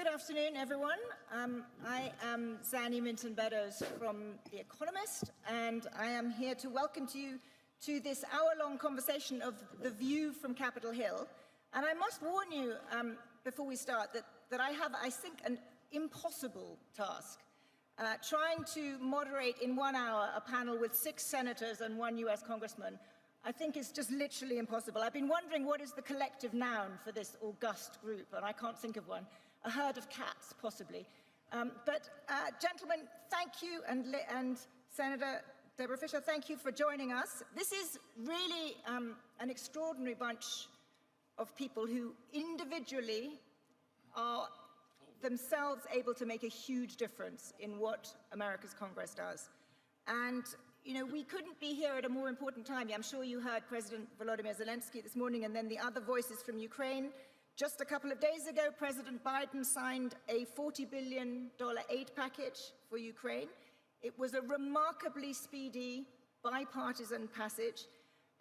Good afternoon, everyone. I am Zanny Minton-Beddoes from The Economist, and I am here to welcome you to this hour-long conversation of The View from Capitol Hill. And I must warn you, before we start, that I have, I think, an impossible task. Trying to moderate in 1 hour a panel with 6 senators and 1 US congressman, I think is just literally impossible. I've been wondering what is the collective noun for this august group, and I can't think of one. A herd of cats, possibly. Gentlemen, thank you, and Senator Deborah Fisher, thank you for joining us. This is really an extraordinary bunch of people who individually are themselves able to make a huge difference in what America's Congress does. And, you know, we couldn't be here at a more important time. I'm sure you heard President Volodymyr Zelensky this morning and then the other voices from Ukraine. Just a couple of days ago, President Biden signed a $40 billion aid package for Ukraine. It was a remarkably speedy, bipartisan passage.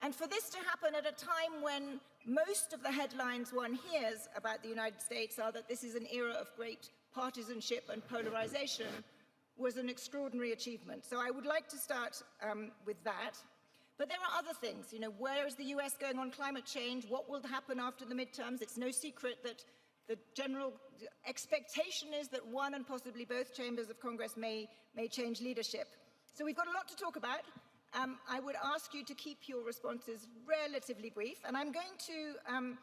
And for this to happen at a time when most of the headlines one hears about the United States are that this is an era of great partisanship and polarization was an extraordinary achievement. So I would like to start with that. But there are other things, you know, where is the US going on climate change? What will happen after the midterms? It's no secret that the general expectation is that one and possibly both chambers of Congress may change leadership. So we've got a lot to talk about. I would ask you to keep your responses relatively brief, and I'm going to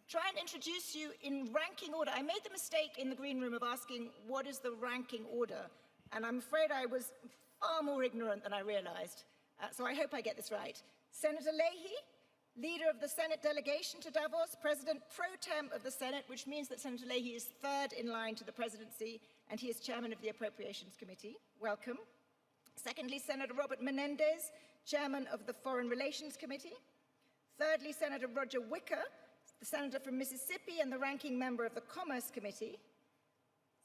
try and introduce you in ranking order. I made the mistake in the green room of asking what is the ranking order, and I'm afraid I was far more ignorant than I realized. So I hope I get this right. Senator Leahy, leader of the Senate delegation to Davos, president pro tem of the Senate, which means that Senator Leahy is third in line to the presidency, and he is chairman of the Appropriations Committee. Welcome. Secondly, Senator Robert Menendez, chairman of the Foreign Relations Committee. Thirdly, Senator Roger Wicker, the senator from Mississippi and the ranking member of the Commerce Committee.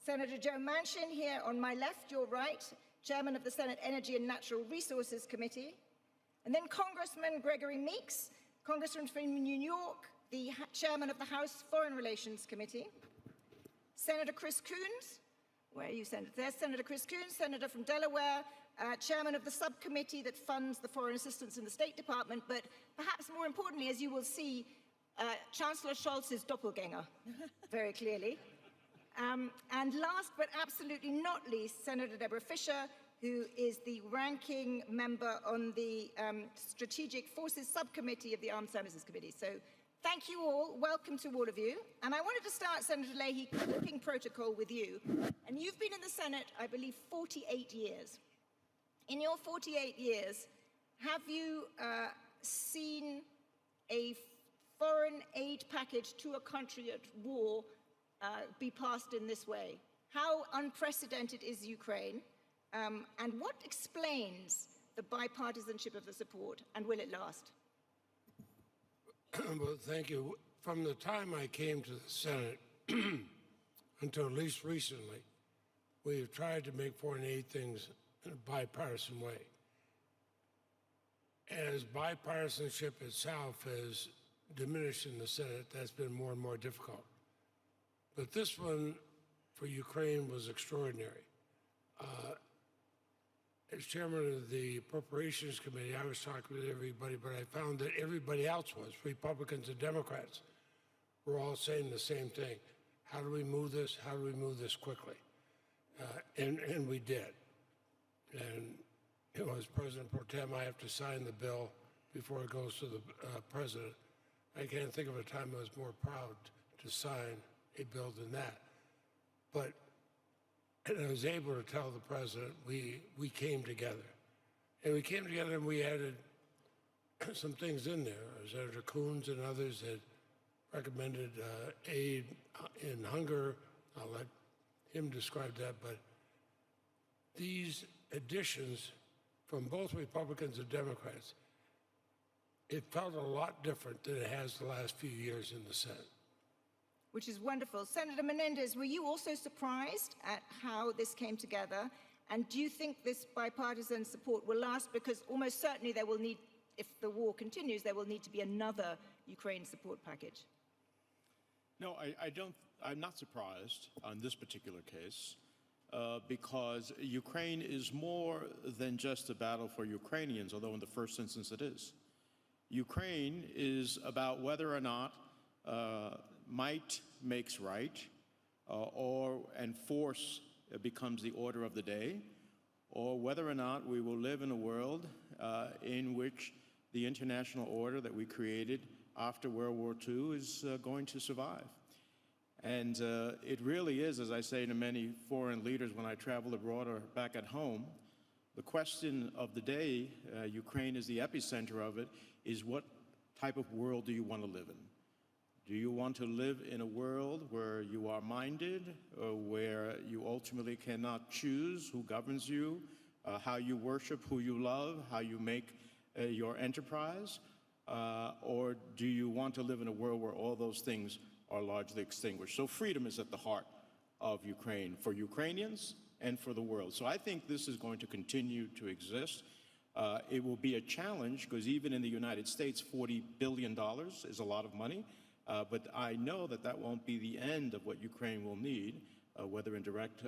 Senator Joe Manchin, here on my left, your right, chairman of the Senate Energy and Natural Resources Committee. And then Congressman Gregory Meeks, congressman from New York, the chairman of the House Foreign Relations Committee. Senator Chris Coons, where are you, Senator? There's Senator Chris Coons, senator from Delaware, chairman of the subcommittee that funds the foreign assistance in the State Department, but perhaps more importantly, as you will see, Chancellor Scholz's doppelganger, very clearly. And last but absolutely not least, Senator Deborah Fisher, who is the ranking member on the Strategic Forces Subcommittee of the Armed Services Committee. So thank you all, welcome to all of you. And I wanted to start, Senator Leahy, cooking protocol with you. And you've been in the Senate, I believe, 48 years. In your 48 years, have you seen a foreign aid package to a country at war be passed in this way? How unprecedented is Ukraine? And what explains the bipartisanship of the support, and will it last? Well, thank you. From the time I came to the Senate until at least recently, we've tried to make foreign aid things in a bipartisan way. As bipartisanship itself has diminished in the Senate, that's been more and more difficult. But this one for Ukraine was extraordinary. As chairman of the Appropriations Committee, I was talking with everybody, but I found that everybody else was, Republicans and Democrats, were all saying the same thing. How do we move this? How do we move this quickly? And we did. And you know, as President Pro Tem, I have to sign the bill before it goes to the President. I can't think of a time I was more proud to sign a bill than that. But and I was able to tell the President we came together. And we came together and we added some things in there. Senator Coons and others had recommended aid in hunger. I'll let him describe that. But these additions from both Republicans and Democrats, it felt a lot different than it has the last few years in the Senate. Which is wonderful. Senator Menendez, were you also surprised at how this came together? And do you think this bipartisan support will last? Because almost certainly there will need, if the war continues, there will need to be another Ukraine support package. No, I'm not surprised on this particular case because Ukraine is more than just a battle for Ukrainians, although in the first instance it is. Ukraine is about whether or not might makes right and force becomes the order of the day, or whether or not we will live in a world in which the international order that we created after World War II is going to survive. And it really is, as I say to many foreign leaders when I travel abroad or back at home, the question of the day, Ukraine is the epicenter of it, is what type of world do you want to live in? Do you want to live in a world where you are minded, or where you ultimately cannot choose who governs you, how you worship, who you love, how you make your enterprise? Or do you want to live in a world where all those things are largely extinguished? So freedom is at the heart of Ukraine, for Ukrainians and for the world. So I think this is going to continue to exist. It will be a challenge because even in the United States, $40 billion is a lot of money. But I know that that won't be the end of what Ukraine will need, whether in direct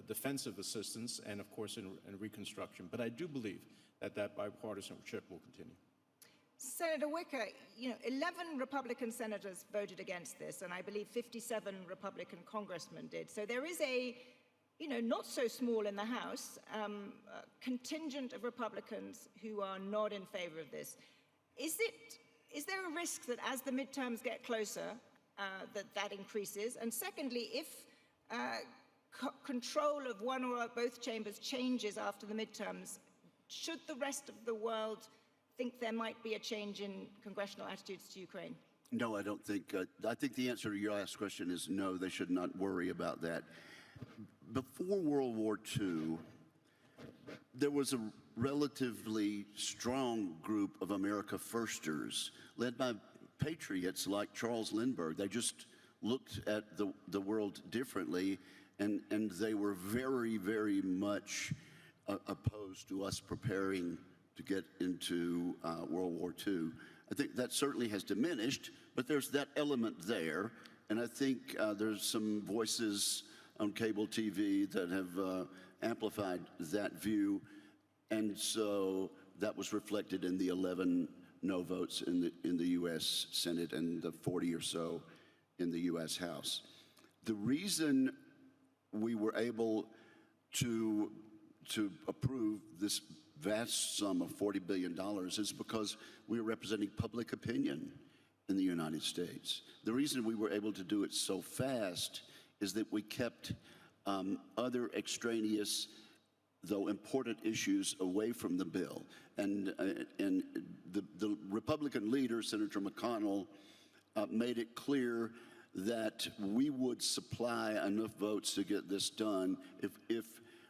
defensive assistance and, of course, in reconstruction. But I do believe that that bipartisanship will continue. Senator Wicker, 11 Republican senators voted against this, and I believe 57 Republican congressmen did. So there is a, not so small in the House, contingent of Republicans who are not in favor of this. Is there a risk that as the midterms get closer, that increases? And secondly, if control of one or both chambers changes after the midterms, should the rest of the world think there might be a change in congressional attitudes to Ukraine? No, I don't think. I think the answer to your last question is no, they should not worry about that. Before World War II, there was a relatively strong group of America Firsters led by patriots like Charles Lindbergh. They just looked at the world differently, and they were very, very much opposed to us preparing to get into World War II. I think that certainly has diminished, but there's that element there. And I think there's some voices on cable TV that have amplified that view. And so that was reflected in the 11 no votes in the U.S. Senate and the 40 or so in the U.S. House. The reason we were able to approve this vast sum of $40 billion is because we are representing public opinion in the United States. The reason we were able to do it so fast is that we kept other extraneous, though important issues away from the bill. And the Republican leader, Senator McConnell, made it clear that we would supply enough votes to get this done if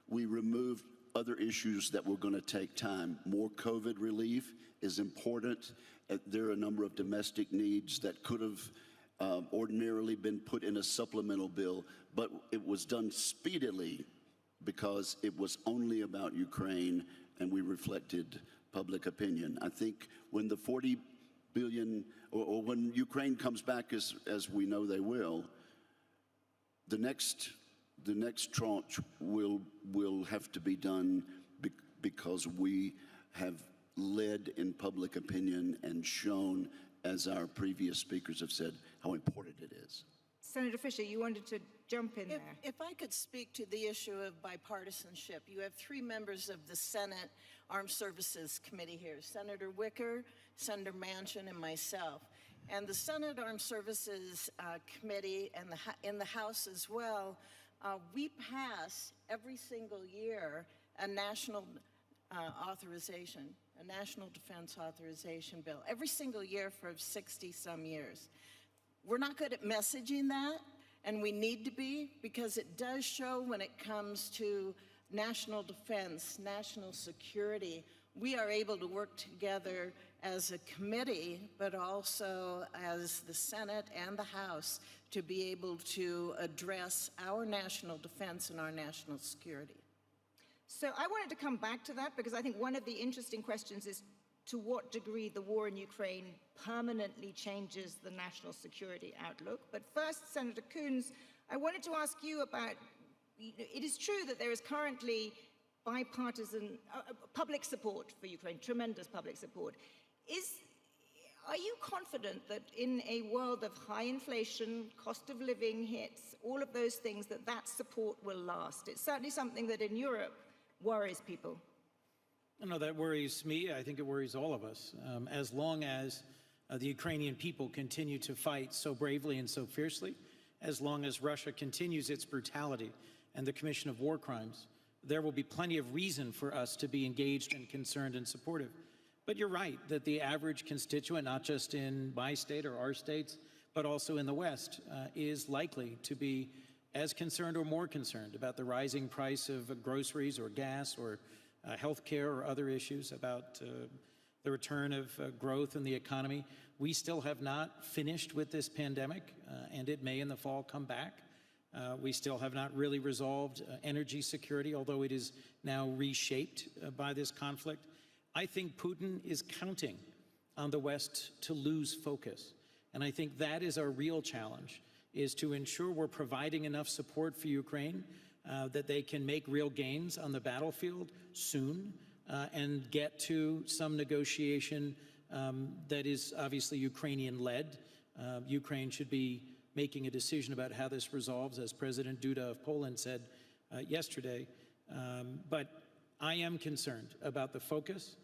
we removed other issues that were going to take time. More COVID relief is important. There are a number of domestic needs that could have ordinarily been put in a supplemental bill, but it was done speedily because it was only about Ukraine and we reflected public opinion. I think when the 40 billion, or when Ukraine comes back as we know they will, the next tranche will have to be done because we have led in public opinion and shown, as our previous speakers have said, how important it is. Senator Fisher, you wanted to jump in there. If I could speak to the issue of bipartisanship, you have 3 members of the Senate Armed Services Committee here, Senator Wicker, Senator Manchin, and myself. And the Senate Armed Services Committee and in the House as well, we pass every single year a national authorization, a national defense authorization bill, every single year for 60-some years. We're not good at messaging that, and we need to be, because it does show when it comes to national defense, national security, we are able to work together as a committee, but also as the Senate and the House to be able to address our national defense and our national security. So I wanted to come back to that because I think one of the interesting questions is, to what degree the war in Ukraine permanently changes the national security outlook. But first, Senator Coons, I wanted to ask you about, it is true that there is currently bipartisan public support for Ukraine, tremendous public support. Are you confident that in a world of high inflation, cost of living hits, all of those things, that that support will last? It's certainly something that in Europe worries people. No, that worries me. I think it worries all of us. As long as the Ukrainian people continue to fight so bravely and so fiercely, as long as Russia continues its brutality and the commission of war crimes, there will be plenty of reason for us to be engaged and concerned and supportive. But you're right that the average constituent, not just in my state or our states, but also in the West, is likely to be as concerned or more concerned about the rising price of groceries or gas or health care or other issues, about the return of growth in the economy. We still have not finished with this pandemic, and it may in the fall come back. We still have not really resolved energy security, although it is now reshaped by this conflict. I think Putin is counting on the West to lose focus. And I think that is our real challenge, is to ensure we're providing enough support for Ukraine that they can make real gains on the battlefield soon and get to some negotiation that is obviously Ukrainian-led. Ukraine should be making a decision about how this resolves, as President Duda of Poland said yesterday. But I am concerned about the focus.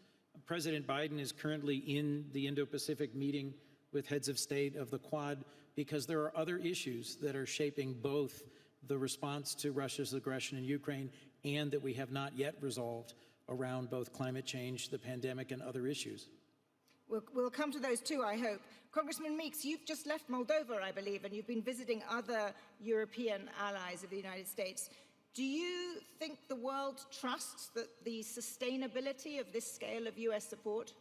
President Biden is currently in the Indo-Pacific meeting with heads of state of the Quad because there are other issues that are shaping both the response to Russia's aggression in Ukraine and that we have not yet resolved around both climate change, the pandemic, and other issues. We'll come to those too, I hope. Congressman Meeks, you've just left Moldova, I believe, and you've been visiting other European allies of the United States. Do you think the world trusts the sustainability of this scale of U.S. support?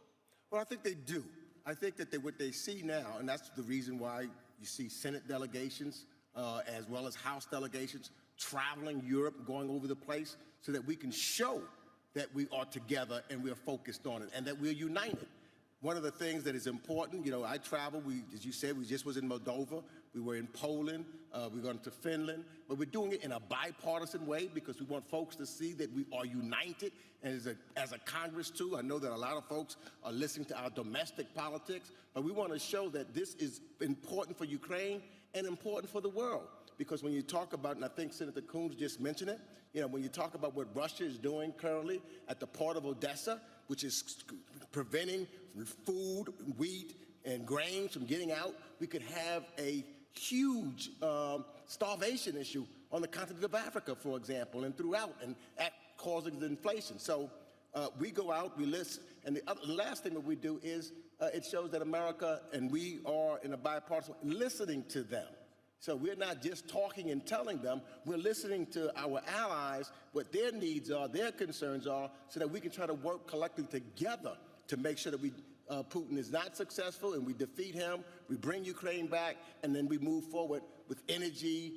Well, I think they do. I think that what they see now, and that's the reason why you see Senate delegations as well as House delegations traveling Europe, going over the place, so that we can show that we are together and we are focused on it and that we're united. One of the things that is important, you know, I travel, as you said, we just was in Moldova, we were in Poland, we're going to Finland, but we're doing it in a bipartisan way because we want folks to see that we are united. And as a Congress too, I know that a lot of folks are listening to our domestic politics, but we want to show that this is important for Ukraine and important for the world. Because when you talk about, and I think Senator Coons just mentioned it, you know, when you talk about what Russia is doing currently at the port of Odessa, which is preventing food, wheat, and grains from getting out, we could have a huge starvation issue on the continent of Africa, for example, and throughout, and that causing the inflation. So we go out, we listen, and the last thing that we do is it shows that America, and we are in a bipartisan, listening to them. So we're not just talking and telling them, we're listening to our allies, what their needs are, their concerns are, so that we can try to work collectively together to make sure that Putin is not successful and we defeat him, we bring Ukraine back, and then we move forward with energy,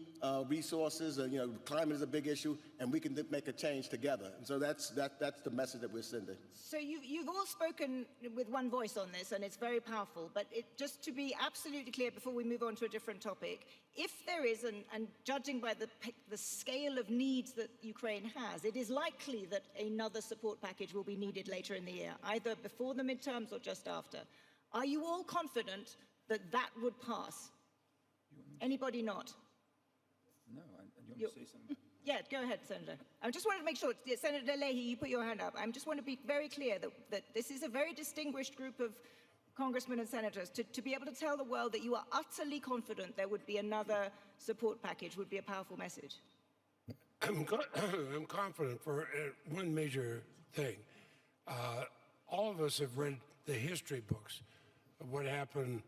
resources, you know, climate is a big issue, and we can make a change together. And so that's the message that we're sending. So you've all spoken with one voice on this, and it's very powerful, but just to be absolutely clear before we move on to a different topic, if there is, and judging by the scale of needs that Ukraine has, it is likely that another support package will be needed later in the year, either before the midterms or just after. Are you all confident that that would pass? Anybody not? No, you want me to say something? Yeah, go ahead, Senator. I just wanted to make sure, Senator Leahy, you put your hand up. I just want to be very clear that this is a very distinguished group of congressmen and senators. To be able to tell the world that you are utterly confident there would be another support package would be a powerful message. I'm confident for one major thing. All of us have read the history books of what happened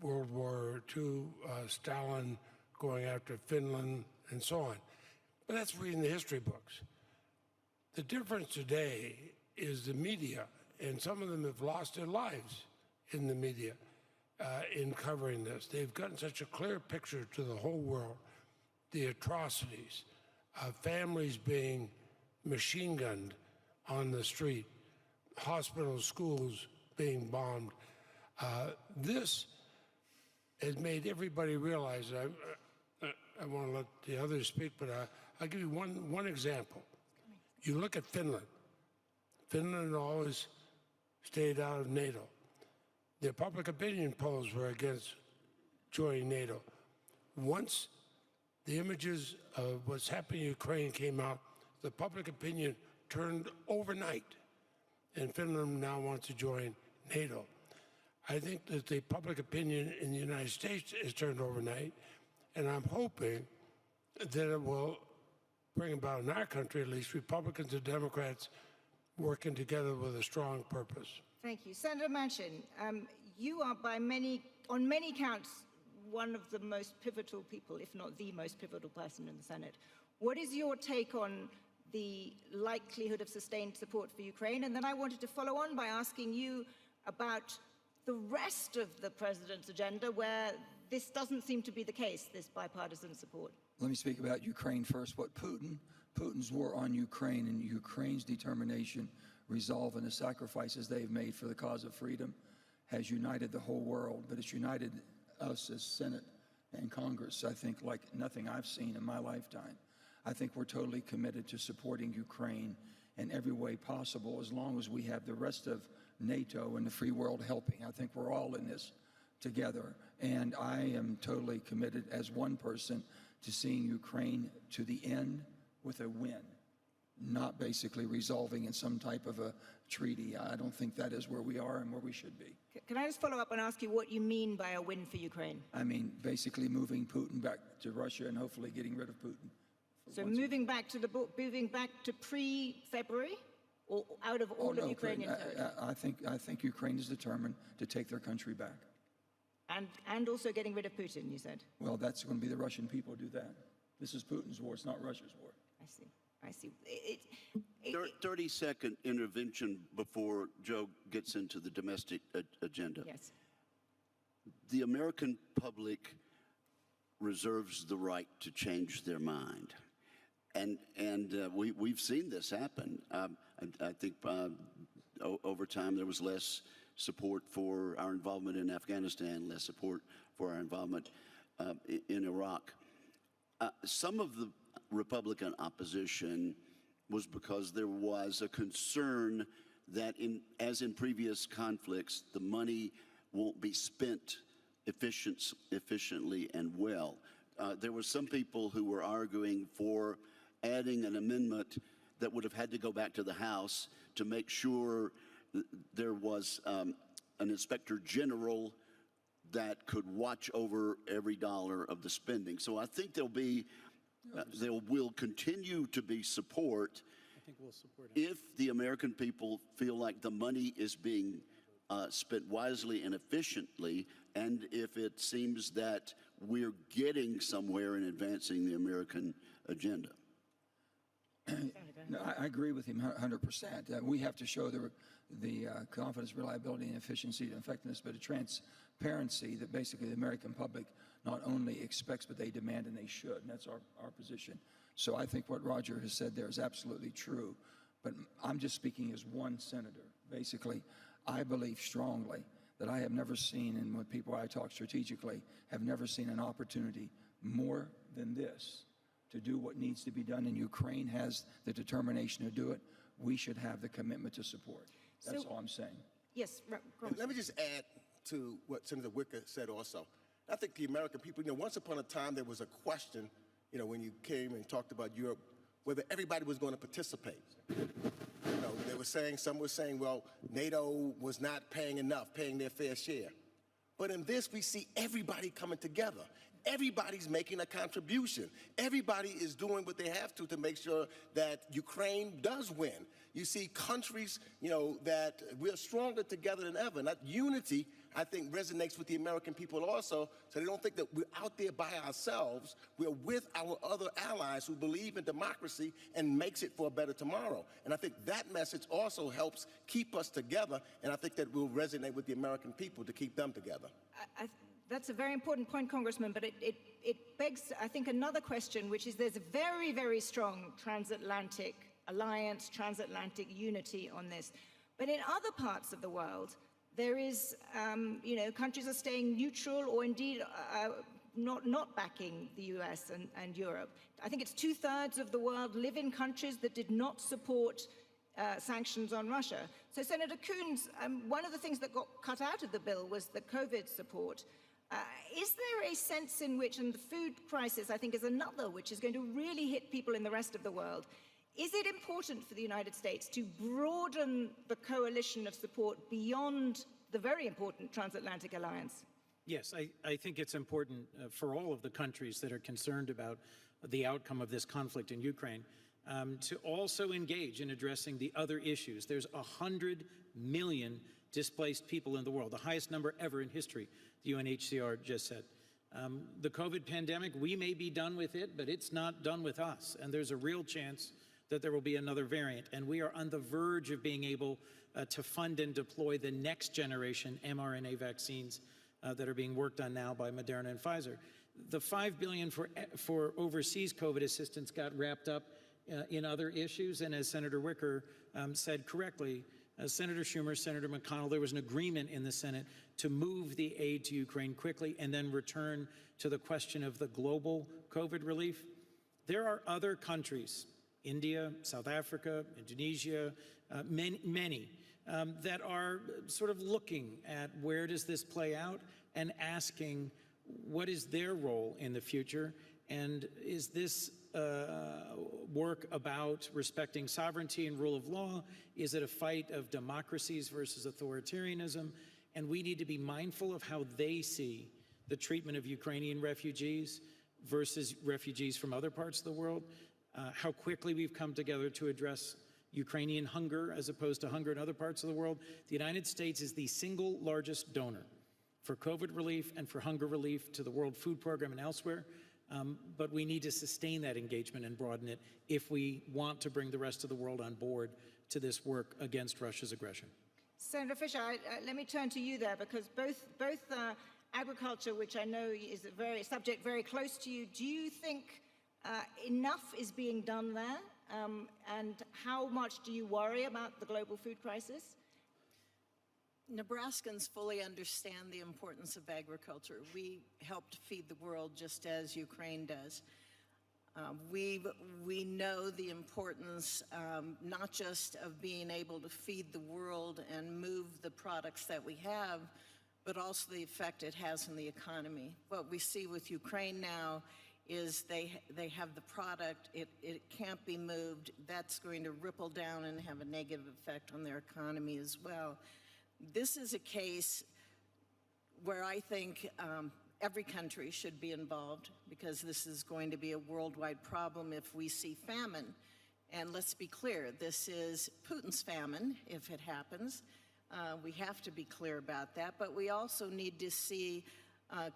World War II, Stalin going after Finland, and so on. But that's reading the history books. The difference today is the media, and some of them have lost their lives in the media in covering this. They've gotten such a clear picture to the whole world, the atrocities, families being machine gunned on the street, hospitals, schools being bombed. This has made everybody realize, I want to let the others speak, but I'll give you one example. You look at Finland. Finland always stayed out of NATO. The public opinion polls were against joining NATO. Once the images of what's happening in Ukraine came out, the public opinion turned overnight, and Finland now wants to join NATO. I think that the public opinion in the United States is turned overnight, and I'm hoping that it will bring about in our country, at least, Republicans and Democrats working together with a strong purpose. Thank you. Senator Manchin, you are on many counts, one of the most pivotal people, if not the most pivotal person in the Senate. What is your take on the likelihood of sustained support for Ukraine? And then I wanted to follow on by asking you about the rest of the president's agenda, where this doesn't seem to be the case, this bipartisan support. Let me speak about Ukraine first. Putin's war on Ukraine and Ukraine's determination, resolve, and the sacrifices they've made for the cause of freedom has united the whole world, but it's united us as Senate and Congress, I think, like nothing I've seen in my lifetime. I think we're totally committed to supporting Ukraine in every way possible, as long as we have the rest of NATO and the free world helping. I think we're all in this together. And I am totally committed as one person to seeing Ukraine to the end with a win, not basically resolving in some type of a treaty. I don't think that is where we are and where we should be. Can I just follow up and ask you what you mean by a win for Ukraine? I mean, basically moving Putin back to Russia and hopefully getting rid of Putin. So moving back to pre-February, or out of all of Ukrainian territory? I think Ukraine is determined to take their country back. And also getting rid of Putin, you said? Well, that's going to be the Russian people do that. This is Putin's war, it's not Russia's war. I see. 30-second intervention before Joe gets into the domestic agenda. Yes. The American public reserves the right to change their mind. And we've seen this happen. I think over time there was less support for our involvement in Afghanistan, less support for our involvement in Iraq. Some of the Republican opposition was because there was a concern that, as in previous conflicts, the money won't be spent efficiently and well. There were some people who were arguing for adding an amendment that would have had to go back to the House to make sure there was an inspector general that could watch over every dollar of the spending. So I think there will continue to be support. I think we'll support it. If the American people feel like the money is being spent wisely and efficiently, and if it seems that we're getting somewhere in advancing the American agenda. No, I agree with him 100%. We have to show the confidence, reliability, and efficiency and effectiveness, but a transparency that basically the American public not only expects, but they demand and they should, and that's our position. So I think what Roger has said there is absolutely true, but I'm just speaking as one senator. Basically, I believe strongly that I have never seen, and with people I talk strategically, have never seen an opportunity more than this to do what needs to be done, and Ukraine has the determination to do it. We should have the commitment to support. That's all I'm saying. Yes, Let me just add to what Senator Wicker said also. I think the American people, once upon a time there was a question, when you came and talked about Europe, whether everybody was going to participate. They were saying, some were saying, well, NATO was not paying enough, paying their fair share. But in this, we see everybody coming together. Everybody's making a contribution. Everybody is doing what they have to make sure that Ukraine does win. You see countries, that we're stronger together than ever. And that unity, I think, resonates with the American people also, so they don't think that we're out there by ourselves. We're with our other allies who believe in democracy and makes it for a better tomorrow. And I think that message also helps keep us together, and I think that will resonate with the American people to keep them together. That's a very important point, Congressman, but it begs, I think, another question, which is there's a very, very strong transatlantic alliance, transatlantic unity on this. But in other parts of the world, there is, countries are staying neutral or indeed not backing the US and Europe. I think it's 2/3 of the world live in countries that did not support sanctions on Russia. So Senator Coons, one of the things that got cut out of the bill was the COVID support. Is there a sense in which, and the food crisis I think is another, which is going to really hit people in the rest of the world, is it important for the United States to broaden the coalition of support beyond the very important transatlantic alliance? Yes, I think it's important for all of the countries that are concerned about the outcome of this conflict in Ukraine to also engage in addressing the other issues. There's 100 million displaced people in the world, the highest number ever in history, the UNHCR just said. The COVID pandemic, we may be done with it, but it's not done with us. And there's a real chance that there will be another variant. And we are on the verge of being able to fund and deploy the next generation mRNA vaccines that are being worked on now by Moderna and Pfizer. The $5 billion for overseas COVID assistance got wrapped up in other issues. And as Senator Wicker said correctly, Senator Schumer, Senator McConnell, there was an agreement in the Senate to move the aid to Ukraine quickly and then return to the question of the global COVID relief. There are other countries, India, South Africa, Indonesia, many that are sort of looking at where does this play out and asking what is their role in the future, and is this work about respecting sovereignty and rule of law? Is it a fight of democracies versus authoritarianism? And we need to be mindful of how they see the treatment of Ukrainian refugees versus refugees from other parts of the world, how quickly we've come together to address Ukrainian hunger as opposed to hunger in other parts of the world. The United States is the single largest donor for COVID relief and for hunger relief to the World Food Program and elsewhere. But we need to sustain that engagement and broaden it if we want to bring the rest of the world on board to this work against Russia's aggression. Senator Fisher, let me turn to you there, because both agriculture, which I know is a subject very close to you, do you think enough is being done there? And how much do you worry about the global food crisis? Nebraskans fully understand the importance of agriculture. We help to feed the world just as Ukraine does. We know the importance not just of being able to feed the world and move the products that we have, but also the effect it has on the economy. What we see with Ukraine now is they have the product, it can't be moved. That's going to ripple down and have a negative effect on their economy as well. This is a case where I think every country should be involved, because this is going to be a worldwide problem if we see famine. And let's be clear, this is Putin's famine if it happens. We have to be clear about that, but we also need to see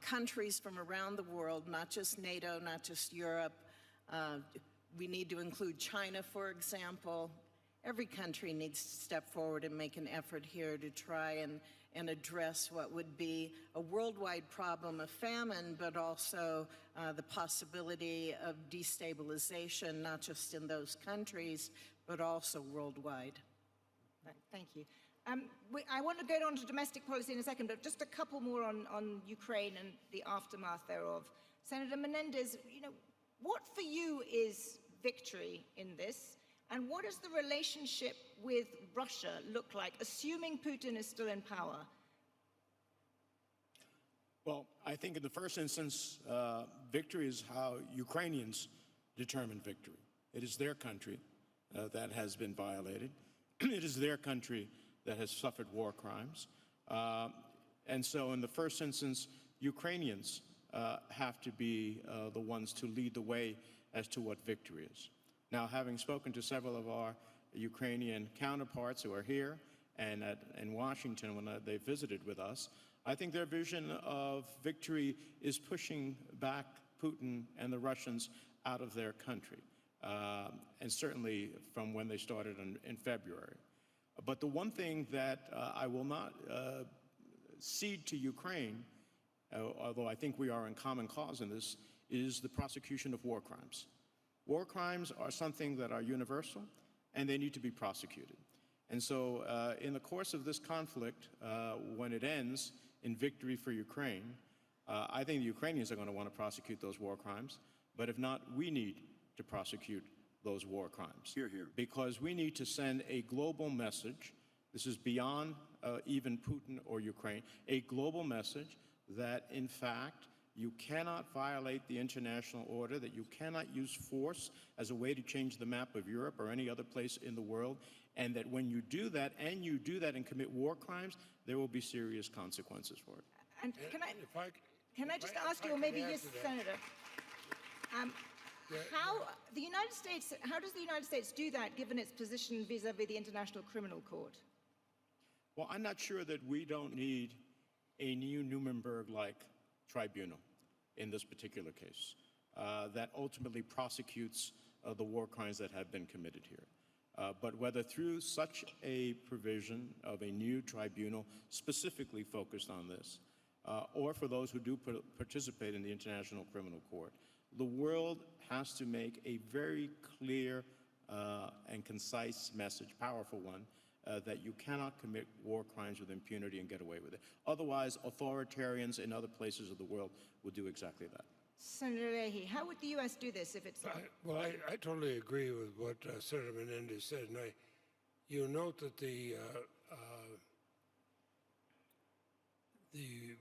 countries from around the world, not just NATO, not just Europe. We need to include China, for example. Every country needs to step forward and make an effort here to try and address what would be a worldwide problem of famine, but also the possibility of destabilization, not just in those countries, but also worldwide. Thank you. I want to get on to domestic policy in a second, but just a couple more on Ukraine and the aftermath thereof. Senator Menendez, what for you is victory in this? And what does the relationship with Russia look like, assuming Putin is still in power? Well, I think in the first instance, victory is how Ukrainians determine victory. It is their country that has been violated. It is their country that has suffered war crimes. And so in the first instance, Ukrainians have to be the ones to lead the way as to what victory is. Now, having spoken to several of our Ukrainian counterparts who are here and in Washington when they visited with us, I think their vision of victory is pushing back Putin and the Russians out of their country, and certainly from when they started in February. But the one thing that I will not cede to Ukraine, although I think we are in common cause in this, is the prosecution of war crimes. War crimes are something that are universal, and they need to be prosecuted. And so in the course of this conflict, when it ends in victory for Ukraine, I think the Ukrainians are going to want to prosecute those war crimes. But if not, we need to prosecute those war crimes. Hear, hear. Because we need to send a global message. This is beyond even Putin or Ukraine, a global message that, in fact, you cannot violate the international order, that you cannot use force as a way to change the map of Europe or any other place in the world, and that when you do that, and commit war crimes, there will be serious consequences for it. And can I just ask you, or maybe yes, Senator, how does the United States do that, given its position vis-à-vis the International Criminal Court? Well, I'm not sure that we don't need a new Nuremberg-like tribunal in this particular case that ultimately prosecutes the war crimes that have been committed here. But whether through such a provision of a new tribunal specifically focused on this, or for those who do participate in the International Criminal Court, the world has to make a very clear and concise message, powerful one, that you cannot commit war crimes with impunity and get away with it. Otherwise, authoritarians in other places of the world will do exactly that. Senator Leahy, how would the U.S. do this if it's not? Well, I totally agree with what Senator Menendez said, and you note that the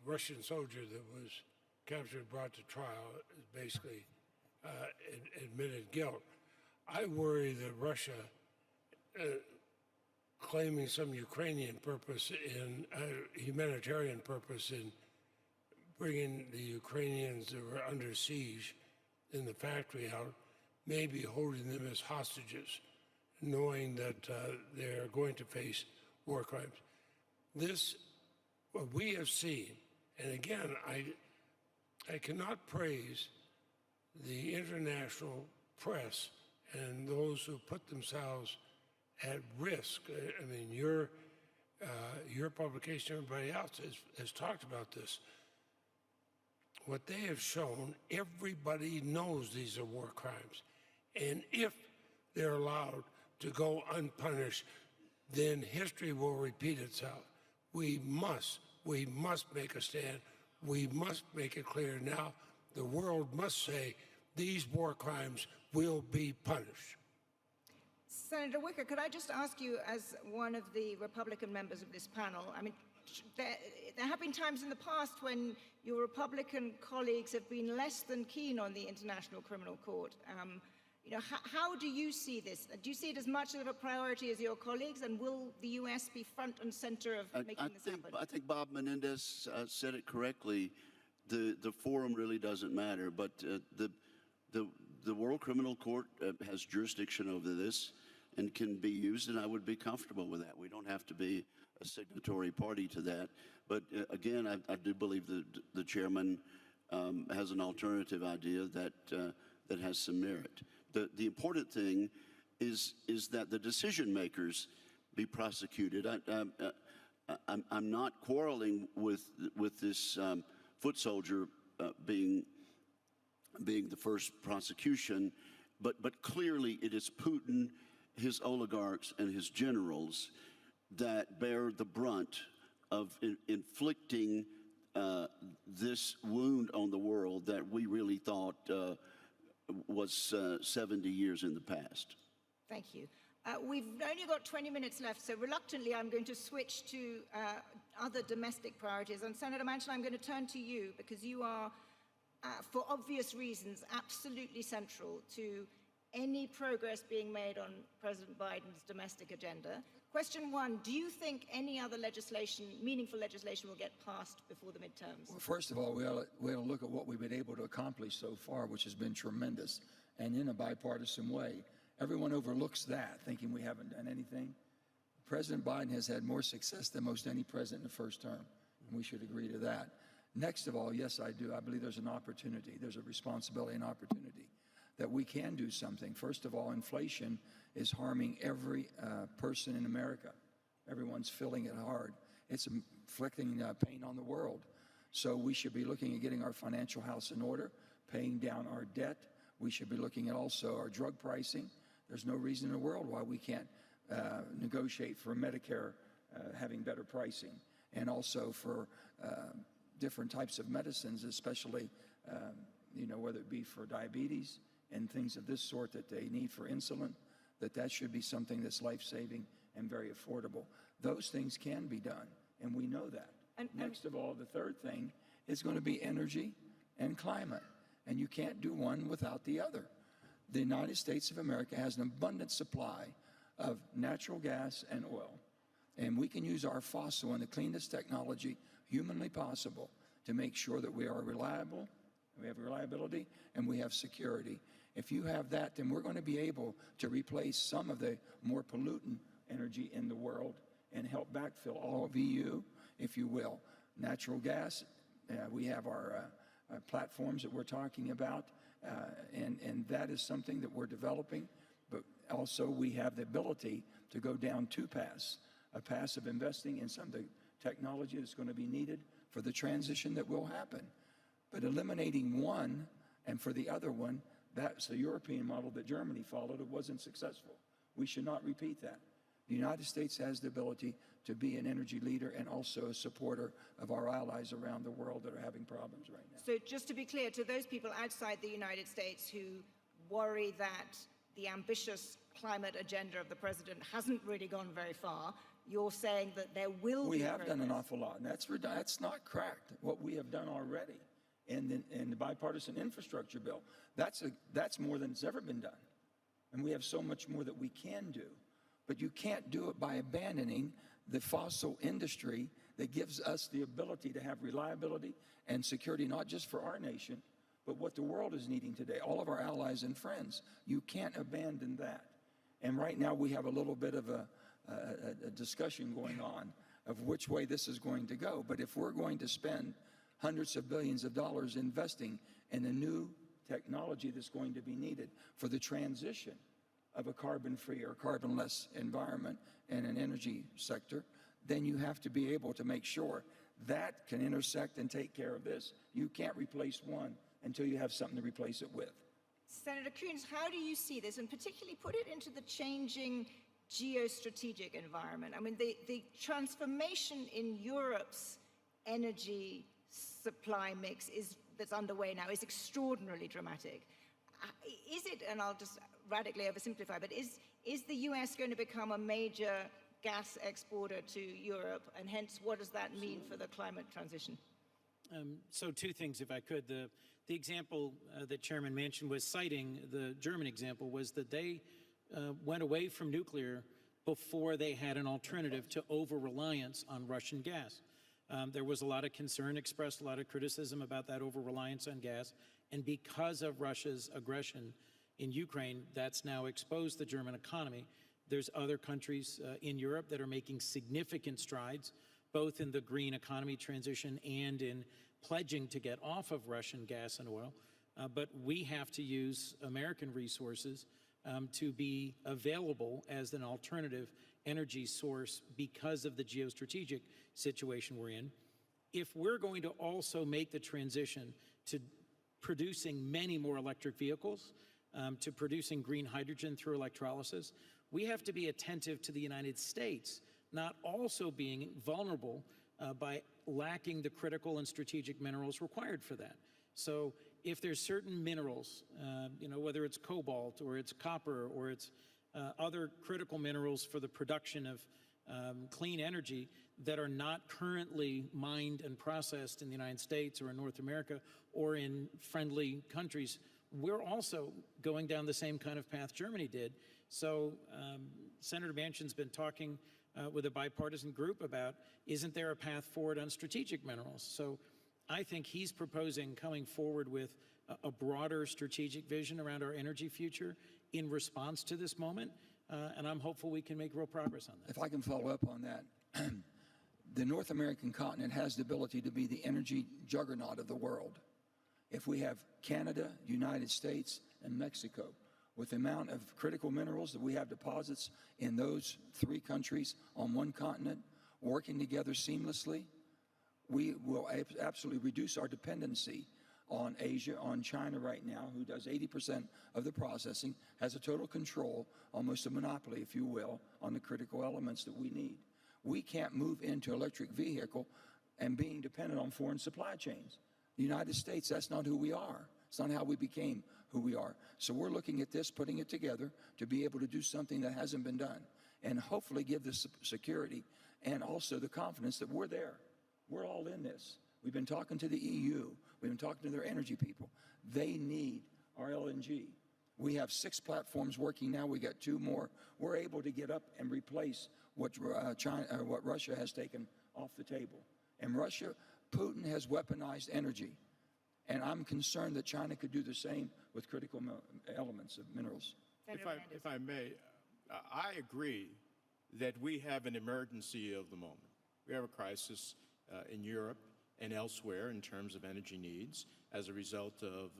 Russian soldier that was captured, brought to trial, basically admitted guilt. I worry that Russia, claiming some Ukrainian purpose in humanitarian purpose in bringing the Ukrainians that were under siege in the factory out, may be holding them as hostages, knowing that they're going to face war crimes. This, what we have seen, and again, I cannot praise the international press and those who put themselves at risk. I mean, your publication, everybody else has talked about this. What they have shown, everybody knows these are war crimes. And if they're allowed to go unpunished, then history will repeat itself. We must make a stand. We must make it clear now. The world must say these war crimes will be punished. Senator Wicker, could I just ask you, as one of the Republican members of this panel, I mean, there have been times in the past when your Republican colleagues have been less than keen on the International Criminal Court. You know, how do you see this? Do you see it as much of a priority as your colleagues, and will the U.S. be front and center of making this happen? I think Bob Menendez said it correctly. The forum really doesn't matter, but the World Criminal Court has jurisdiction over this and can be used, and I would be comfortable with that. We don't have to be a signatory party to that. But again, I do believe the chairman has an alternative idea that has some merit. The important thing is that the decision makers be prosecuted. I'm not quarreling with this foot soldier being the first prosecution, but clearly it is Putin, his oligarchs, and his generals that bear the brunt of inflicting this wound on the world that we really thought was 70 years in the past. Thank you. We've only got 20 minutes left, so reluctantly I'm going to switch to other domestic priorities. And Senator Manchin, I'm going to turn to you because you are, for obvious reasons, absolutely central to any progress being made on President Biden's domestic agenda. Question one, do you think any other legislation, meaningful legislation, will get passed before the midterms? Well, first of all, we ought to look at what we've been able to accomplish so far, which has been tremendous, and in a bipartisan way. Everyone overlooks that, thinking we haven't done anything. President Biden has had more success than most any president in the first term, and we should agree to that. Next of all, yes, I do. I believe there's an opportunity. There's a responsibility and opportunity that we can do something. First of all, inflation is harming every person in America. Everyone's feeling it hard. It's inflicting pain on the world. So we should be looking at getting our financial house in order, paying down our debt. We should be looking at also our drug pricing. There's no reason in the world why we can't negotiate for Medicare having better pricing, and also for different types of medicines, especially, whether it be for diabetes and things of this sort that they need for insulin, that should be something that's life-saving and very affordable. Those things can be done, and we know that. Next of all, the third thing is going to be energy and climate, and you can't do one without the other. The United States of America has an abundant supply of natural gas and oil, and we can use our fossil and the cleanest technology humanly possible to make sure that we are reliable, we have reliability, and we have security. If you have that, then we're going to be able to replace some of the more pollutant energy in the world and help backfill all of EU, if you will. Natural gas, we have our platforms that we're talking about, and that is something that we're developing, but also we have the ability to go down two paths, a path of investing in some of the technology that's going to be needed for the transition that will happen. But eliminating one, and for the other one, that's the European model that Germany followed. It wasn't successful. We should not repeat that. The United States has the ability to be an energy leader and also a supporter of our allies around the world that are having problems right now. So just to be clear, to those people outside the United States who worry that the ambitious climate agenda of the president hasn't really gone very far, you're saying that there will be We have progress. done an awful lot, and that's not cracked, what we have done already. And the bipartisan infrastructure bill, that's more than it's ever been done. And we have so much more that we can do. But you can't do it by abandoning the fossil industry that gives us the ability to have reliability and security, not just for our nation, but what the world is needing today, all of our allies and friends. You can't abandon that. And right now we have a little bit of a discussion going on of which way this is going to go. But if we're going to spend hundreds of billions of dollars investing in a new technology that's going to be needed for the transition of a carbon-free or carbon-less environment and an energy sector, then you have to be able to make sure that can intersect and take care of this. You can't replace one until you have something to replace it with. Senator Coons, how do you see this, and particularly put it into the changing geostrategic environment? I mean, the transformation in Europe's energy supply mix that's underway now is extraordinarily dramatic. Is it, and I'll just radically oversimplify, but is the US going to become a major gas exporter to Europe, and hence what does that mean for the climate transition? So two things, if I could. The example that Chairman Manchin was citing, the German example, was that they went away from nuclear before they had an alternative to over-reliance on Russian gas. There was a lot of concern expressed, a lot of criticism about that over-reliance on gas. And because of Russia's aggression in Ukraine, that's now exposed the German economy. There's other countries in Europe that are making significant strides, both in the green economy transition and in pledging to get off of Russian gas and oil. But we have to use American resources to be available as an alternative energy source because of the geostrategic situation we're in. If we're going to also make the transition to producing many more electric vehicles, to producing green hydrogen through electrolysis, we have to be attentive to the United States not also being vulnerable by lacking the critical and strategic minerals required for that. So if there's certain minerals, whether it's cobalt or it's copper or it's other critical minerals for the production of clean energy that are not currently mined and processed in the United States or in North America or in friendly countries, we're also going down the same kind of path Germany did. So Senator Manchin's been talking with a bipartisan group about, isn't there a path forward on strategic minerals? So I think he's proposing coming forward with a broader strategic vision around our energy future in response to this moment, and I'm hopeful we can make real progress on that. If I can follow up on that, the North American continent has the ability to be the energy juggernaut of the world. If we have Canada, United States, and Mexico, with the amount of critical minerals that we have deposits in those three countries on one continent, working together seamlessly, we will absolutely reduce our dependency on Asia, on China right now, who does 80% of the processing, has a total control, almost a monopoly, if you will, on the critical elements that we need. We can't move into electric vehicle and being dependent on foreign supply chains. The United States, that's not who we are. It's not how we became who we are. So we're looking at this, putting it together to be able to do something that hasn't been done, and hopefully give the security and also the confidence that we're there. We're all in this. We've been talking to the EU. We've been talking to their energy people. They need our LNG. We have 6 platforms working now. We got 2 more. We're able to get up and replace what Russia has taken off the table. And Russia, Putin has weaponized energy. And I'm concerned that China could do the same with critical elements of minerals. If I may, I agree that we have an emergency of the moment. We have a crisis in Europe and elsewhere in terms of energy needs as a result of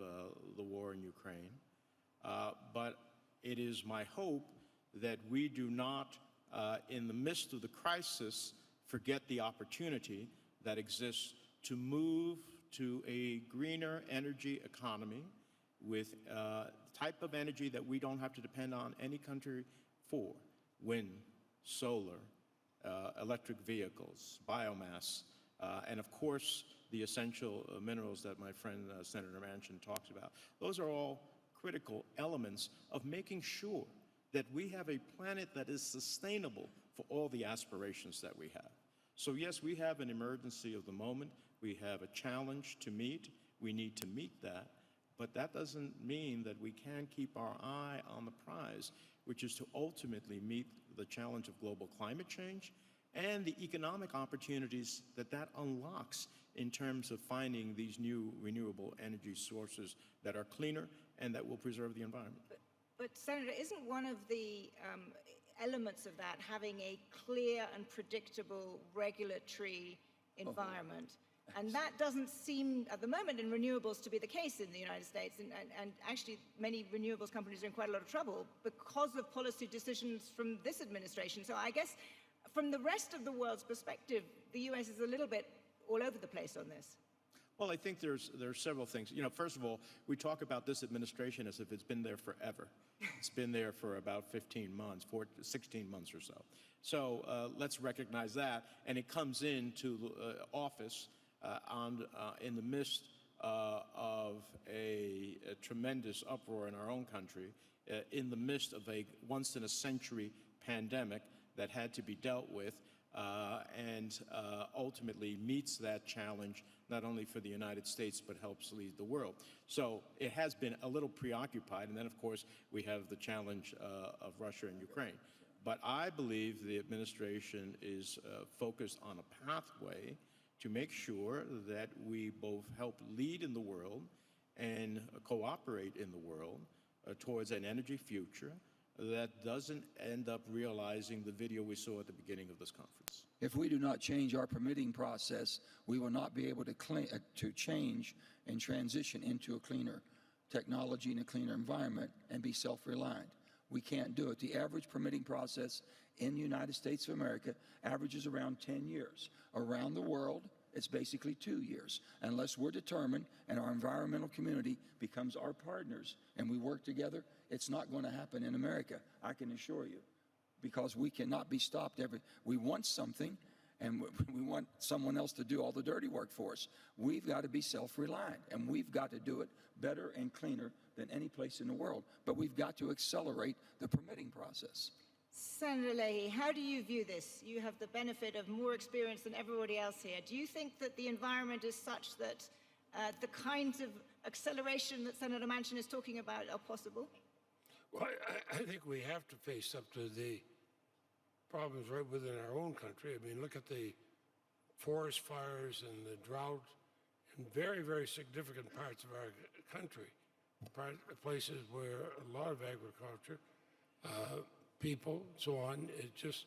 the war in Ukraine. But it is my hope that we do not, in the midst of the crisis, forget the opportunity that exists to move to a greener energy economy with type of energy that we don't have to depend on any country for: wind, solar, electric vehicles, biomass, and of course the essential minerals that my friend Senator Manchin talks about. Those are all critical elements of making sure that we have a planet that is sustainable for all the aspirations that we have. So yes, we have an emergency of the moment. We have a challenge to meet. We need to meet that. But that doesn't mean that we can't keep our eye on the prize, which is to ultimately meet the challenge of global climate change and the economic opportunities that that unlocks in terms of finding these new renewable energy sources that are cleaner and that will preserve the environment. But Senator, isn't one of the elements of that having a clear and predictable regulatory environment? And that doesn't seem, at the moment, in renewables to be the case in the United States. And actually, many renewables companies are in quite a lot of trouble because of policy decisions from this administration. So I guess from the rest of the world's perspective, the U.S. is a little bit all over the place on this. Well, I think there are several things. You know, first of all, we talk about this administration as if it's been there forever. It's been there for about 15 months, 16 months or so. So let's recognize that. And it comes into office in the midst of a tremendous uproar in our own country, in the midst of a once-in-a-century pandemic that had to be dealt with, and ultimately meets that challenge not only for the United States but helps lead the world. So it has been a little preoccupied, and then of course we have the challenge of Russia and Ukraine. But I believe the administration is focused on a pathway to make sure that we both help lead in the world and cooperate in the world towards an energy future that doesn't end up realizing the video we saw at the beginning of this conference. If we do not change our permitting process, we will not be able to change and transition into a cleaner technology and a cleaner environment and be self-reliant. We can't do it. The average permitting process in the United States of America averages around 10 years. Around the world, it's basically 2 years, unless we're determined and our environmental community becomes our partners and we work together. It's not going to happen in America, I can assure you, because we cannot be stopped. We want something, and we want someone else to do all the dirty work for us. We've got to be self-reliant, and we've got to do it better and cleaner than any place in the world. But we've got to accelerate the permitting process. Senator Leahy, how do you view this? You have the benefit of more experience than everybody else here. Do you think that the environment is such that the kinds of acceleration that Senator Manchin is talking about are possible? Well, I think we have to face up to the problems right within our own country. I mean, look at the forest fires and the drought in very, very significant parts of our country, places where a lot of agriculture, people, so on. It just,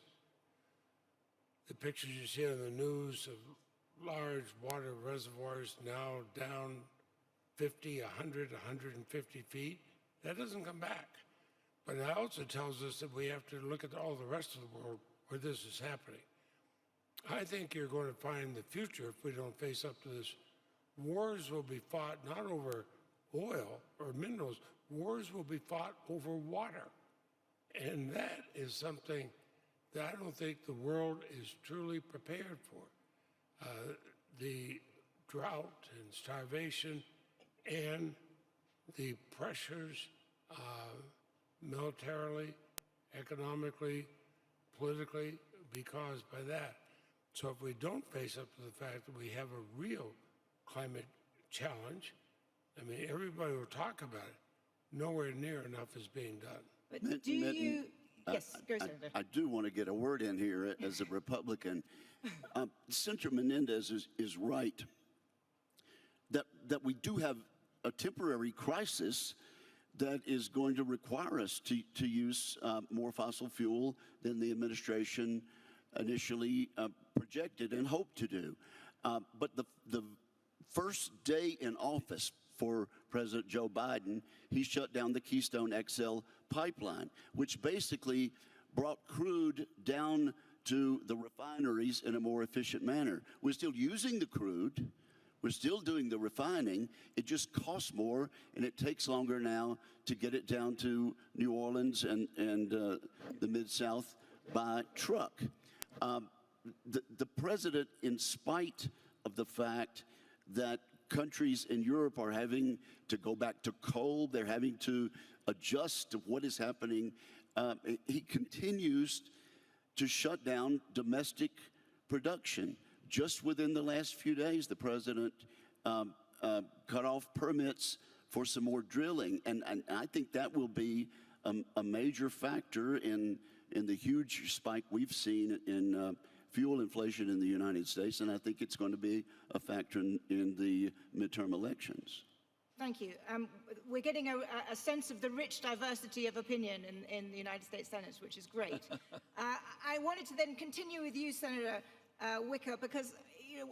the pictures you see on the news of large water reservoirs now down 50, 100, 150 feet, that doesn't come back. But it also tells us that we have to look at all the rest of the world where this is happening. I think you're going to find the future, if we don't face up to this wars will be fought not over oil or minerals, wars will be fought over water. And that is something that I don't think the world is truly prepared for. The drought and starvation and the pressures militarily, economically, politically, be caused by that. So if we don't face up to the fact that we have a real climate challenge, I mean, everybody will talk about it. Nowhere near enough is being done. But do you... Yes, go, Senator. I do want to get a word in here as a Republican. Senator Menendez is right that we do have a temporary crisis that is going to require us to use more fossil fuel than the administration initially projected and hoped to do. But the first day in office for President Joe Biden, he shut down the Keystone XL pipeline, which basically brought crude down to the refineries in a more efficient manner. We're still using the crude. We're still doing the refining. It just costs more, and it takes longer now to get it down to New Orleans and the Mid-South by truck. The president, in spite of the fact that countries in Europe are having to go back to coal, they're having to adjust to what is happening, he continues to shut down domestic production. Just within the last few days, the president cut off permits for some more drilling, and I think that will be a major factor in the huge spike we've seen in fuel inflation in the United States, and I think it's going to be a factor in the midterm elections. Thank you. We're getting a sense of the rich diversity of opinion in the United States Senate, which is great. I wanted to then continue with you, Senator Wicker, because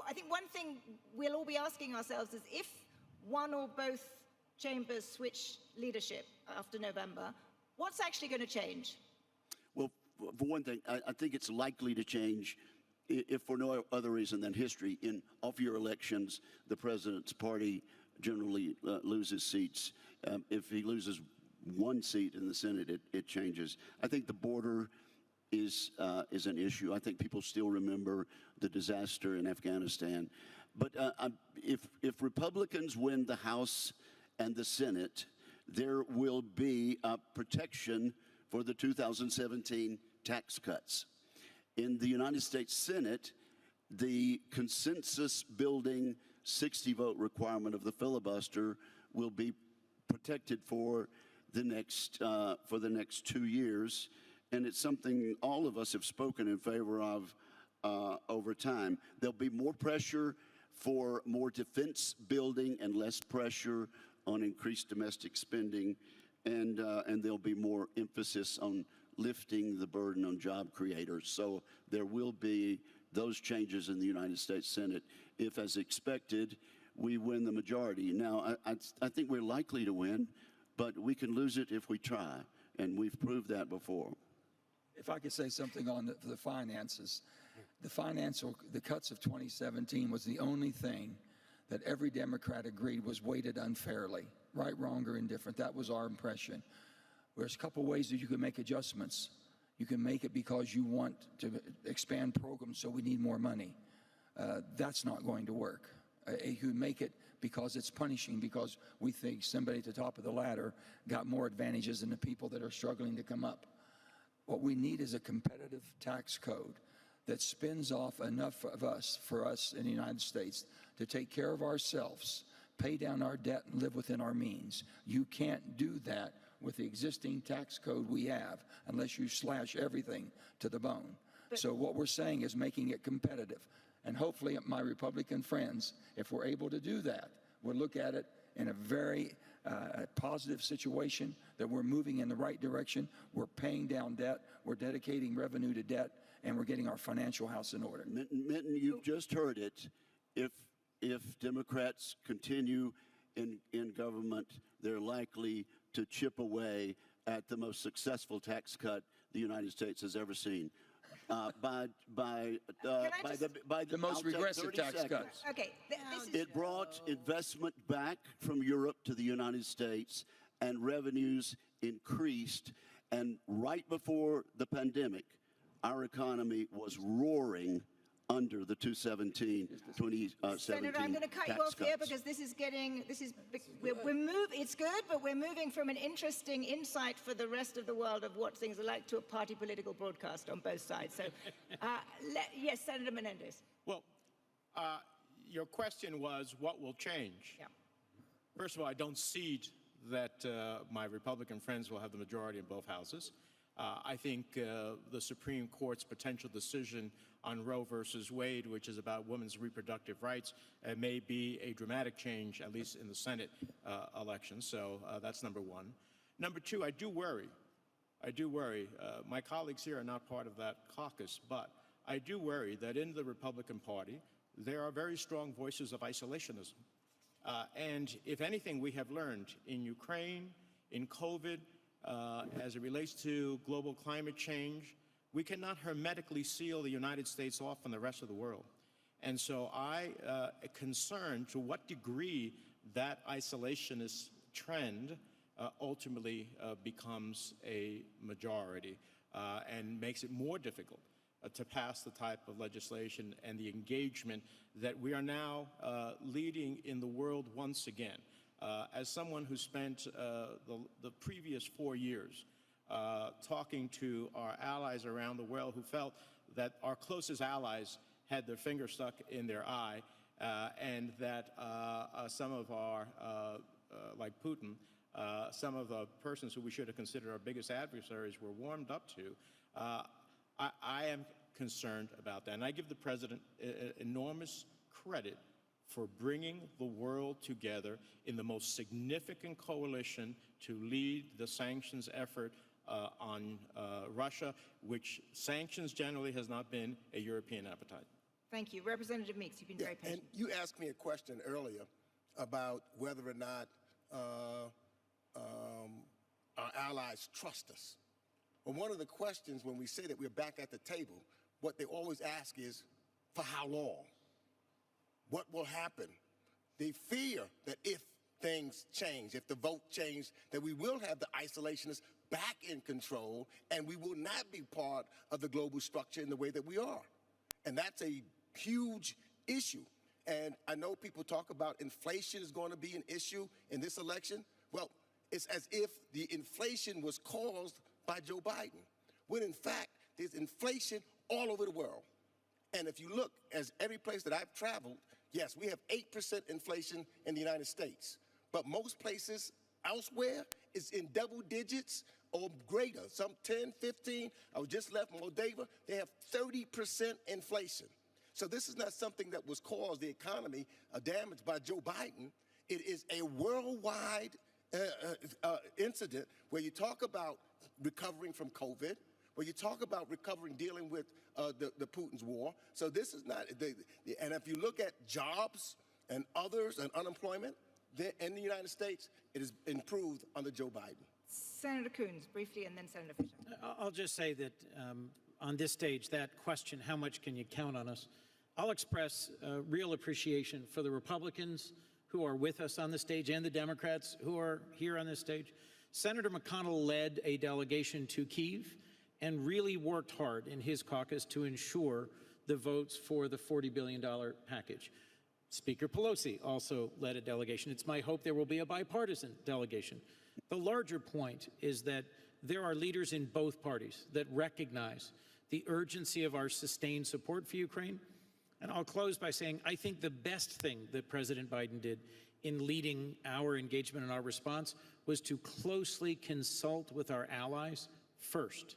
I think one thing we'll all be asking ourselves is if one or both chambers switch leadership after November, what's actually going to change? Well, for one thing, I think it's likely to change, if for no other reason than history. In off-year elections, the president's party generally loses seats. If he loses one seat in the Senate, it changes. I think the border is an issue. I think people still remember the disaster in Afghanistan. But if Republicans win the House and the Senate, there will be protection for the 2017 tax cuts. In the United States Senate, the consensus building 60-vote requirement of the filibuster will be protected for the next 2 years, and it's something all of us have spoken in favor of over time. There'll be more pressure for more defense building and less pressure on increased domestic spending, and there'll be more emphasis on lifting the burden on job creators. So there will be those changes in the United States Senate if, as expected, we win the majority. Now, I think we're likely to win, but we can lose it if we try, and we've proved that before. If I could say something on the finances, the cuts of 2017 was the only thing that every Democrat agreed was weighted unfairly, right, wrong, or indifferent. That was our impression. There's a couple ways that you can make adjustments. You can make it because you want to expand programs, so we need more money. That's not going to work. You can make it because it's punishing, because we think somebody at the top of the ladder got more advantages than the people that are struggling to come up. What we need is a competitive tax code that spins off enough of us, for us in the United States, to take care of ourselves, pay down our debt, and live within our means. You can't do that with the existing tax code we have unless you slash everything to the bone. So what we're saying is making it competitive. And hopefully, my Republican friends, if we're able to do that, we'll look at it in a very positive situation, that we're moving in the right direction, we're paying down debt, we're dedicating revenue to debt, and we're getting our financial house in order. Minton, you've just heard it. If Democrats continue in government, they're likely to chip away at the most successful tax cut the United States has ever seen. by The most I'll take regressive 30 tax seconds. cuts. Okay, this is... It brought investment back from Europe to the United States, and revenues increased. And right before the pandemic, our economy was roaring under the 2017 Senator, I'm going to cut you off here because it's good, but we're moving from an interesting insight for the rest of the world of what things are like to a party political broadcast on both sides. So, yes, Senator Menendez. Well, your question was, what will change? Yeah. First of all, I don't cede that my Republican friends will have the majority in both houses. I think the Supreme Court's potential decision on Roe versus Wade, which is about women's reproductive rights, may be a dramatic change, at least in the Senate election. So that's number one. Number two, I do worry. My colleagues here are not part of that caucus, but I do worry that in the Republican Party, there are very strong voices of isolationism. And if anything we have learned in Ukraine, in COVID, as it relates to global climate change, we cannot hermetically seal the United States off from the rest of the world. And so I am concerned to what degree that isolationist trend ultimately becomes a majority and makes it more difficult to pass the type of legislation and the engagement that we are now leading in the world once again. As someone who spent the previous 4 years talking to our allies around the world who felt that our closest allies had their finger stuck in their eye and that some of our, like Putin, some of the persons who we should have considered our biggest adversaries were warmed up to, I am concerned about that. And I give the president enormous credit for bringing the world together in the most significant coalition to lead the sanctions effort on Russia, which sanctions generally has not been a European appetite. Thank you. Representative Meeks, you've been very patient. And you asked me a question earlier about whether or not our allies trust us. Well, one of the questions when we say that we're back at the table, what they always ask is, for how long? What will happen? They fear that if things change, if the vote changed, that we will have the isolationists back in control and we will not be part of the global structure in the way that we are. And that's a huge issue. And I know people talk about inflation is going to be an issue in this election. Well, it's as if the inflation was caused by Joe Biden, when in fact there's inflation all over the world. And if you look, as every place that I've traveled, yes, we have 8% inflation in the United States, but most places elsewhere is in double digits or greater, some 10, 15. I was just left Moldova, they have 30% inflation. So this is not something that was caused, the economy damaged by Joe Biden. It is a worldwide incident where you talk about recovering from COVID, where you talk about recovering, dealing with the Putin's war. So this is not, and if you look at jobs and others and unemployment in the United States, it has improved under Joe Biden. Senator Coons, briefly, and then Senator Fisher. I'll just say that on this stage, that question, how much can you count on us? I'll express real appreciation for the Republicans who are with us on the stage and the Democrats who are here on this stage. Senator McConnell led a delegation to Kyiv and really worked hard in his caucus to ensure the votes for the $40 billion package. Speaker Pelosi also led a delegation. It's my hope there will be a bipartisan delegation. The larger point is that there are leaders in both parties that recognize the urgency of our sustained support for Ukraine. And I'll close by saying I think the best thing that President Biden did in leading our engagement and our response was to closely consult with our allies first,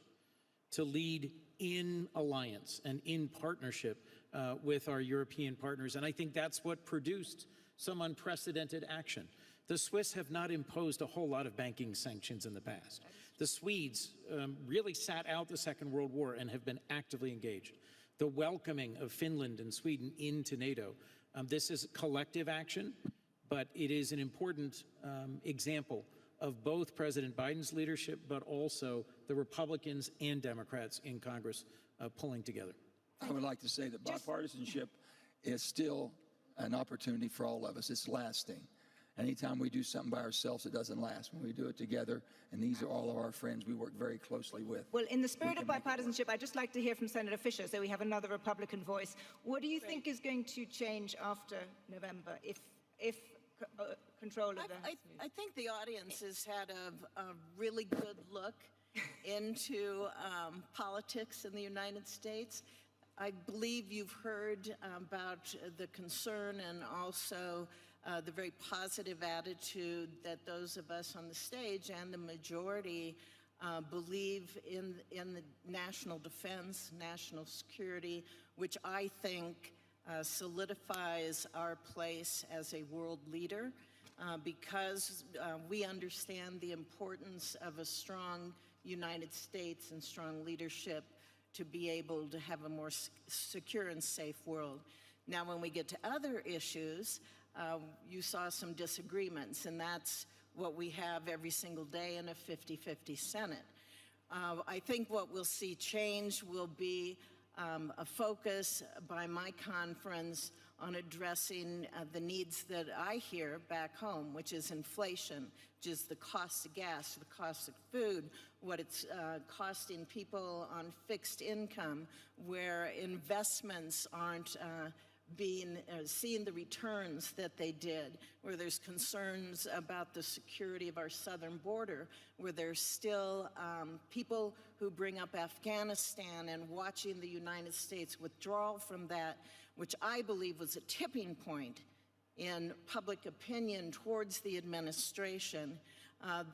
to lead in alliance and in partnership with our European partners. And I think that's what produced some unprecedented action. The Swiss have not imposed a whole lot of banking sanctions in the past. The Swedes really sat out the Second World War and have been actively engaged. The welcoming of Finland and Sweden into NATO. This is collective action, but it is an important example of both President Biden's leadership, but also the Republicans and Democrats in Congress pulling together. I would like to say that bipartisanship is still an opportunity for all of us. It's lasting. Anytime we do something by ourselves, it doesn't last. When we do it together, and these are all of our friends we work very closely with. Well, in the spirit of bipartisanship, I'd just like to hear from Senator Fisher, so we have another Republican voice. What do you think is going to change after November if control of the House moves? I think the audience has had a really good look into politics in the United States. I believe you've heard about the concern and also the very positive attitude that those of us on the stage and the majority believe in the national defense, national security, which I think solidifies our place as a world leader because we understand the importance of a strong United States and strong leadership to be able to have a more secure and safe world. Now, when we get to other issues, you saw some disagreements, and that's what we have every single day in a 50-50 Senate. I think what we'll see change will be a focus by my conference on addressing the needs that I hear back home, which is inflation, which is the cost of gas, the cost of food, what it's costing people on fixed income, where investments aren't seeing the returns that they did, where there's concerns about the security of our southern border, where there's still people who bring up Afghanistan and watching the United States withdraw from that, which I believe was a tipping point in public opinion towards the administration.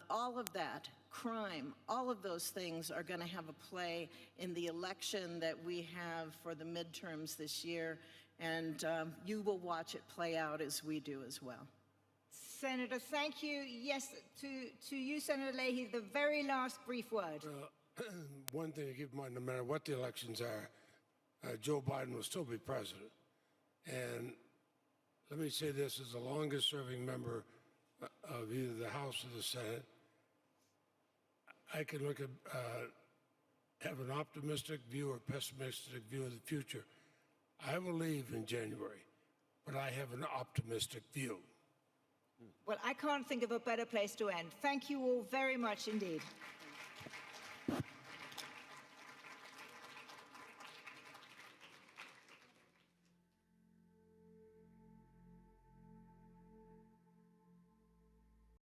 All of that, crime, all of those things are going to have a play in the election that we have for the midterms this year, and you will watch it play out as we do as well. Senator, thank you. Yes, to you, Senator Leahy, the very last brief word. One thing to keep in mind, no matter what the elections are, Joe Biden will still be president. And let me say this, as the longest serving member of either the House or the Senate, I can look at, have an optimistic view or pessimistic view of the future. I will leave in January, but I have an optimistic view. Well, I can't think of a better place to end. Thank you all very much indeed.